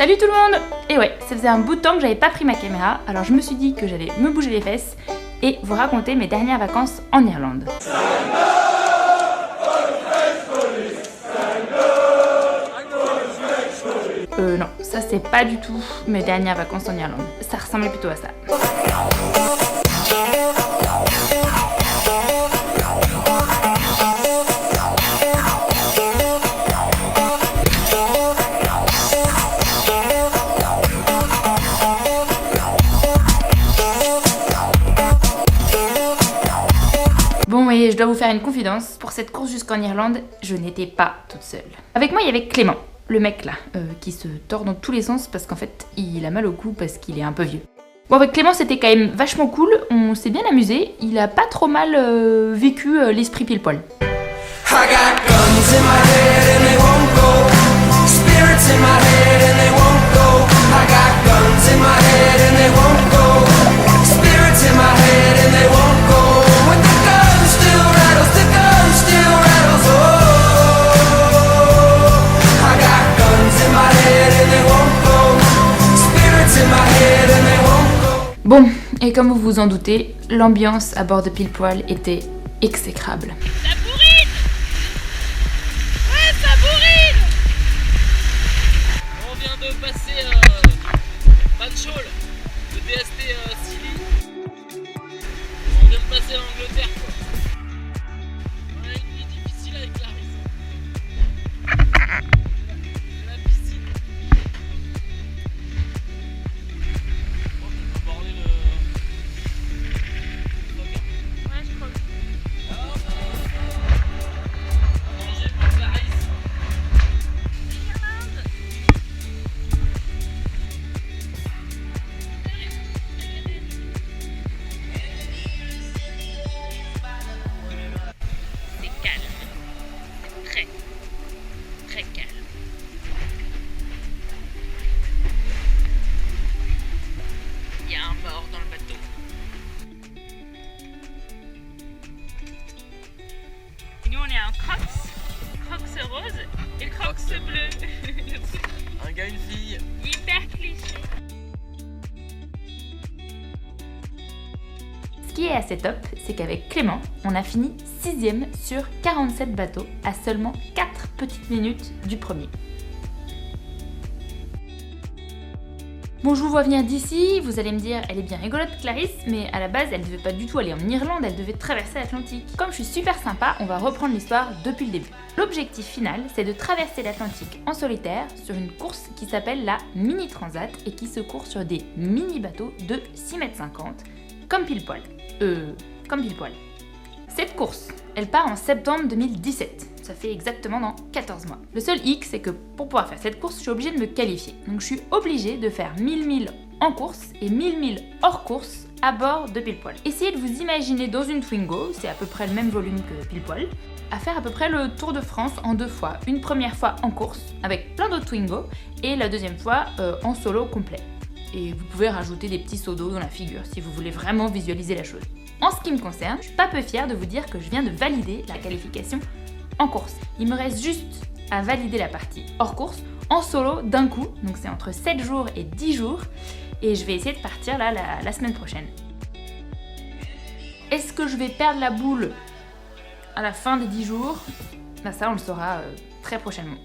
Salut tout le monde! Et ouais, ça faisait un bout de temps que j'avais pas pris ma caméra, alors je me suis dit que j'allais me bouger les fesses et vous raconter mes dernières vacances en Irlande. Non, ça c'est pas du tout mes dernières vacances en Irlande. Ça ressemblait plutôt à ça. Bon, et je dois vous faire une confidence, pour cette course jusqu'en Irlande, je n'étais pas toute seule. Avec moi, il y avait Clément, le mec là, qui se tord dans tous les sens parce qu'en fait, il a mal au cou parce qu'il est un peu vieux. Bon, avec Clément, c'était quand même vachement cool, on s'est bien amusé, il a pas trop mal vécu l'esprit pile poil. Bon, et comme vous vous en doutez, l'ambiance à bord de Pile Poil était exécrable. Ça bourrine! Ouais, ça bourrine! On vient de passer Banshall, le DST Silly. On vient de passer l'Angleterre, quoi. On a une nuit difficile avec Clarisse. La piscine. Très calme. Il y a un mort dans le bateau. Et nous on est un Crocs rose et Crocs bleu. Un gars, une fille. Hyper cliché. Ce qui est assez top, c'est qu'avec Clément, on a fini 6ème sur 47 bateaux à seulement 4 petites minutes du premier. Bon, je vous vois venir d'ici, vous allez me dire, elle est bien rigolote Clarisse, mais à la base, elle devait pas du tout aller en Irlande, elle devait traverser l'Atlantique. Comme je suis super sympa, on va reprendre l'histoire depuis le début. L'objectif final, c'est de traverser l'Atlantique en solitaire sur une course qui s'appelle la Mini Transat et qui se court sur des mini bateaux de 6,50 m, comme Pile Poil. Comme Pile Poil. Cette course, elle part en septembre 2017. Ça fait exactement dans 14 mois. Le seul hic, c'est que pour pouvoir faire cette course, je suis obligée de me qualifier. Donc je suis obligée de faire 1000 milles en course et 1000 milles hors course à bord de Pile Poil. Essayez de vous imaginer dans une Twingo, c'est à peu près le même volume que Pile Poil, à faire à peu près le Tour de France en 2 fois. Une première fois en course, avec plein d'autres Twingo, et la deuxième fois en solo complet. Et vous pouvez rajouter des petits seaux d'eau dans la figure si vous voulez vraiment visualiser la chose. En ce qui me concerne, je suis pas peu fière de vous dire que je viens de valider la qualification en course. Il me reste juste à valider la partie hors course en solo d'un coup, donc c'est entre 7 jours et 10 jours, et je vais essayer de partir là la semaine prochaine. Est-ce que je vais perdre la boule à la fin des 10 jours? Bah ça on le saura très prochainement.